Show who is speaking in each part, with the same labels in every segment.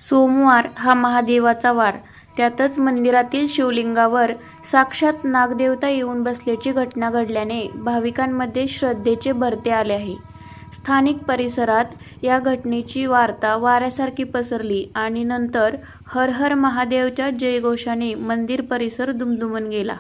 Speaker 1: सोमवार हा महादेवाचा वार, त्यातच मंदिरातील शिवलिंगावर साक्षात नागदेवता येऊन बसल्याची घटना घडल्याने भाविकांमध्ये श्रद्धेचे भरते आले आहे. स्थानिक परिसरात या घटनेची वार्ता वाऱ्यासारखी पसरली आणि नंतर हर हर महादेवच्या जयघोषाने मंदिर परिसर दुमदुमून गेला.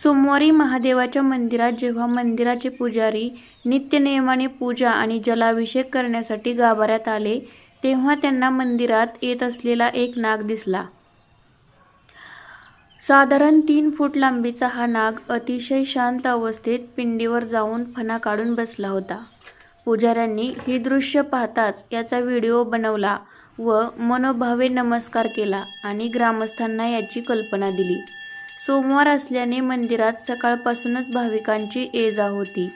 Speaker 1: सोमवारी महादेवाच्या मंदिरात जेव्हा मंदिराचे पुजारी नित्यनियमाने पूजा आणि जलाभिषेक करण्यासाठी गाभाऱ्यात आले, तेव्हा त्यांना मंदिरात येत असलेला एक नाग दिसला. साधारण 3 फूट लांबीचा हा नाग अतिशय शांत अवस्थेत पिंडीवर जाऊन फणा काढून बसला होता. पुजाऱ्यांनी हे दृश्य पाहताच याचा व्हिडिओ बनवला व मनोभावे नमस्कार केला आणि ग्रामस्थांना याची कल्पना दिली. सोमवार असल्याने मंदिरात सकाळपासूनच भाविकांची ये-जा होती.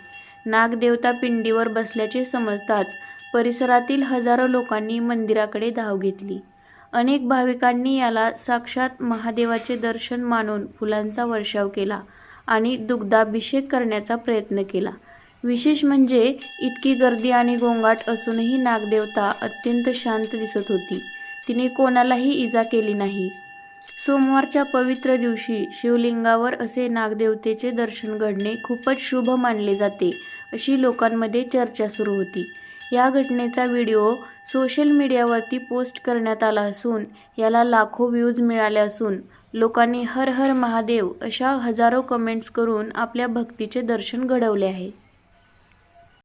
Speaker 1: नागदेवता पिंडीवर बसल्याचे समजताच परिसरातील हजारो लोकांनी मंदिराकडे धाव घेतली. अनेक भाविकांनी याला साक्षात महादेवाचे दर्शन मानून फुलांचा वर्षाव केला आणि दुग्धाभिषेक करण्याचा प्रयत्न केला. विशेष म्हणजे इतकी गर्दी आणि गोंगाट असूनही नागदेवता अत्यंत शांत दिसत होती. तिने कोणालाही इजा केली नाही. सोमवारच्या पवित्र दिवशी शिवलिंगावर असे नागदेवतेचे दर्शन घडणे खूपच शुभ मानले जाते, अशी लोकांमध्ये चर्चा सुरू होती. या घटनेचा व्हिडिओ सोशल मीडियावरती पोस्ट करण्यात आला असून याला लाखो व्ह्यूज मिळाले असून लोकांनी हर हर महादेव अशा हजारो कमेंट्स करून आपल्या भक्तीचे दर्शन घडवले आहे.